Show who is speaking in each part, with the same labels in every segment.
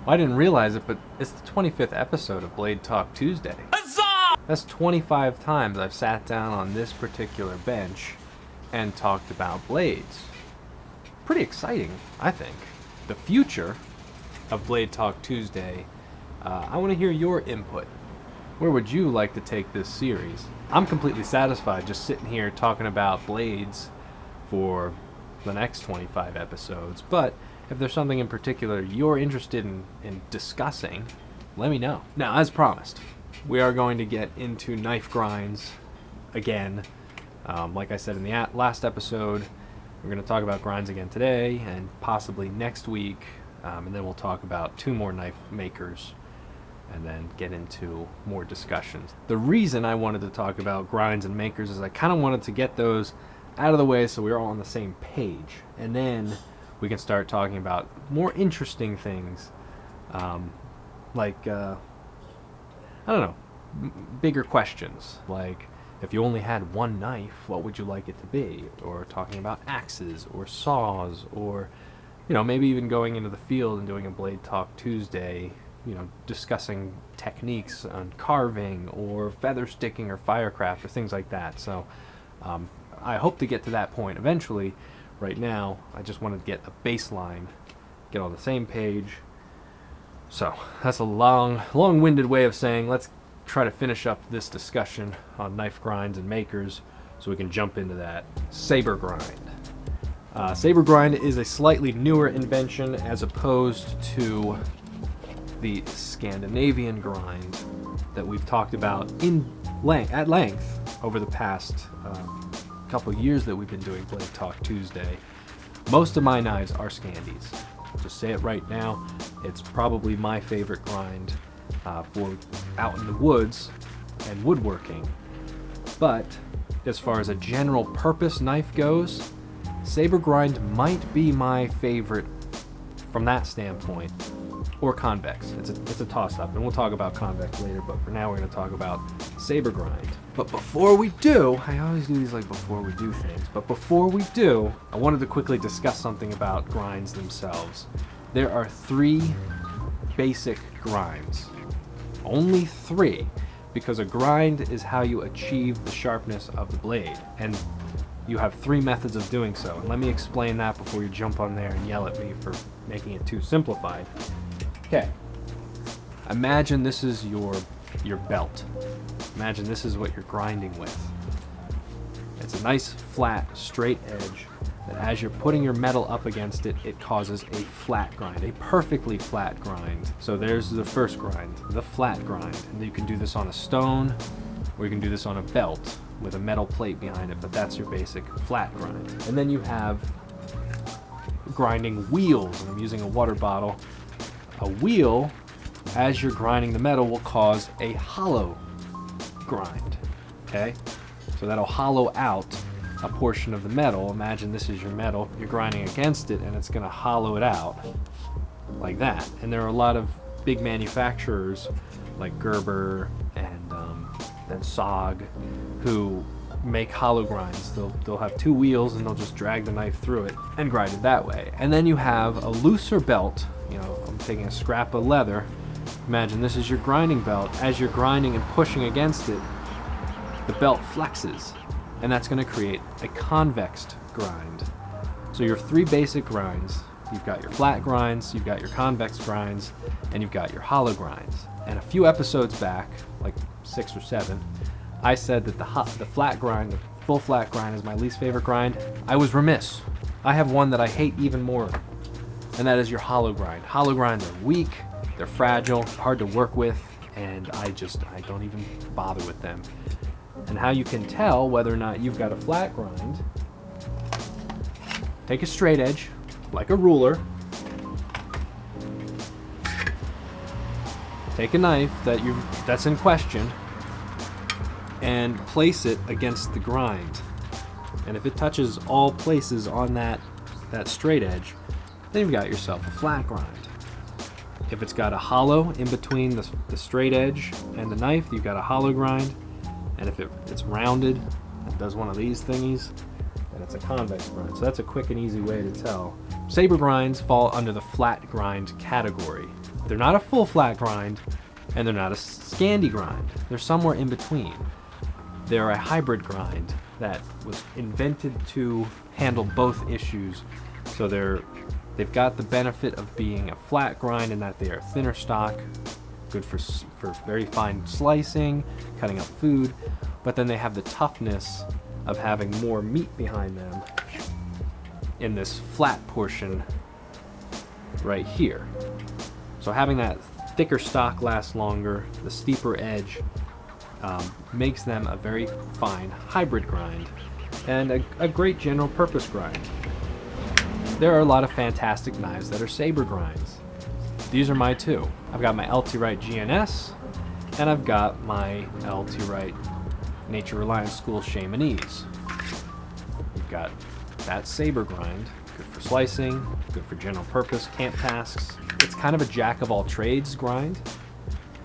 Speaker 1: Well, I didn't realize it, but it's the 25th episode of Blade Talk Tuesday. Huzzah! That's 25 times I've sat down on this particular bench and talked about blades. Pretty exciting, I think. The future of Blade Talk Tuesday, I want to hear your input. Where would you like to take this series? I'm completely satisfied just sitting here talking about blades for the next 25 episodes, but if there's something in particular you're interested in discussing, let me know. Now, as promised, we are going to get into knife grinds again. Like I said in the last episode, we're going to talk about grinds again today and possibly next week, and then we'll talk about 2 more knife makers and then get into more discussions. The reason I wanted to talk about grinds and makers is I kind of wanted to get those out of the way so we're all on the same page, and then we can start talking about more interesting things, like I don't know, bigger questions, like if you only had one knife, what would you like it to be? Or talking about axes or saws, or maybe even going into the field and doing a Blade Talk Tuesday, discussing techniques on carving or feather sticking or firecraft or things like that. So I hope to get to that point eventually. Right now, I just want to get a baseline, get on the same page. So that's a long-winded way of saying let's try to finish up this discussion on knife grinds and makers so we can jump into that. Saber grind. Saber grind is a slightly newer invention as opposed to the Scandinavian grind that we've talked about at length over the past couple years that we've been doing Blade Talk Tuesday. Most of my knives are Scandies. Just say it right now. It's probably my favorite grind for out in the woods and woodworking. But as far as a general purpose knife goes, Saber grind might be my favorite from that standpoint. Or convex. It's a toss-up, and we'll talk about convex later, but for now we're going to talk about saber grind. But before we do, I always do these like before we do things, but before we do, I wanted to quickly discuss something about grinds themselves. There are 3 basic grinds. Only 3, because a grind is how you achieve the sharpness of the blade, and you have 3 methods of doing so. And let me explain that before you jump on there and yell at me for making it too simplified. Okay, imagine this is your belt. Imagine this is what you're grinding with. It's a nice, flat, straight edge that as you're putting your metal up against it, it causes a flat grind, a perfectly flat grind. So there's the first grind, the flat grind. And you can do this on a stone, or you can do this on a belt with a metal plate behind it, but that's your basic flat grind. And then you have grinding wheels, and I'm using a water bottle. A wheel, as you're grinding the metal, will cause a hollow grind, okay? So that'll hollow out a portion of the metal. Imagine this is your metal, you're grinding against it, and it's gonna hollow it out like that. And there are a lot of big manufacturers like Gerber and SOG who make hollow grinds. They'll have 2 wheels and they'll just drag the knife through it and grind it that way. And then you have a looser belt. I'm taking a scrap of leather. Imagine this is your grinding belt. As you're grinding and pushing against it, the belt flexes, and that's going to create a convex grind. So your 3 basic grinds, you've got your flat grinds, you've got your convex grinds, and you've got your hollow grinds. And a few episodes back, like 6 or 7, I said that the flat grind, the full flat grind, is my least favorite grind. I was remiss. I have one that I hate even more, and that is your hollow grind. Hollow grinds are weak, they're fragile, hard to work with, and I don't even bother with them. And how you can tell whether or not you've got a flat grind, take a straight edge, like a ruler, take a knife that's in question, and place it against the grind. And if it touches all places on that straight edge, then you've got yourself a flat grind. If it's got a hollow in between the straight edge and the knife, you've got a hollow grind. And if it's rounded and does one of these thingies, then it's a convex grind. So that's a quick and easy way to tell. Saber grinds fall under the flat grind category. They're not a full flat grind, and they're not a Scandi grind. They're somewhere in between. They're a hybrid grind that was invented to handle both issues. So they've got the benefit of being a flat grind in that they are thinner stock, good for very fine slicing, cutting up food, but then they have the toughness of having more meat behind them in this flat portion right here. So having that thicker stock lasts longer, the steeper edge makes them a very fine hybrid grind and a great general purpose grind. There are a lot of fantastic knives that are saber grinds. These are my two. I've got my LT Wright GNS and I've got my LT Wright Nature Reliance School Shamanese. You've got that saber grind, good for slicing, good for general purpose camp tasks. It's kind of a jack of all trades grind.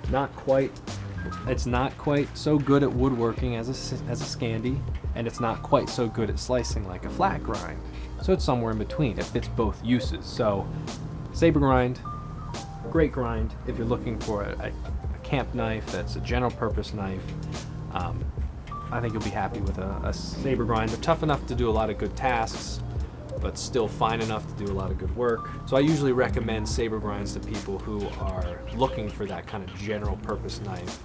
Speaker 1: It's not quite so good at woodworking as a Scandi, and it's not quite so good at slicing like a flat grind. So it's somewhere in between. It fits both uses. So saber grind, great grind if you're looking for a camp knife that's a general purpose knife. I think you'll be happy with a saber grind. They're tough enough to do a lot of good tasks, but still fine enough to do a lot of good work. So I usually recommend saber grinds to people who are looking for that kind of general purpose knife,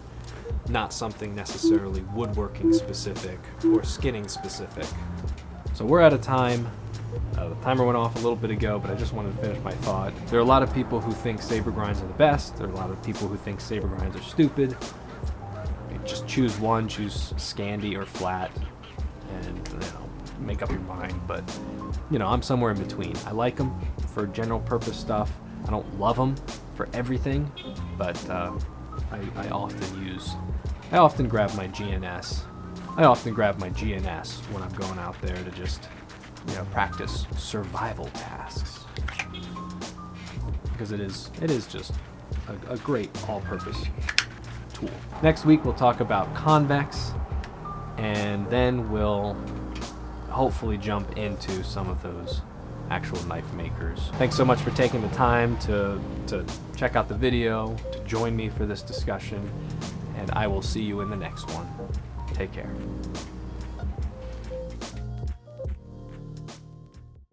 Speaker 1: not something necessarily woodworking specific or skinning specific. So we're out of time. The timer went off a little bit ago, but I just wanted to finish my thought. There are a lot of people who think saber grinds are the best. There are a lot of people who think saber grinds are stupid. Just choose one, choose Scandi or flat, and make up your mind. But I'm somewhere in between. I like them for general purpose stuff. I don't love them for everything, but I often grab my GNS. I often grab my GNS when I'm going out there to just practice survival tasks, because it is just a great all-purpose tool. Next week we'll talk about convex, and then we'll hopefully jump into some of those actual knife makers. Thanks so much for taking the time to check out the video, to join me for this discussion, and I will see you in the next one. Take care.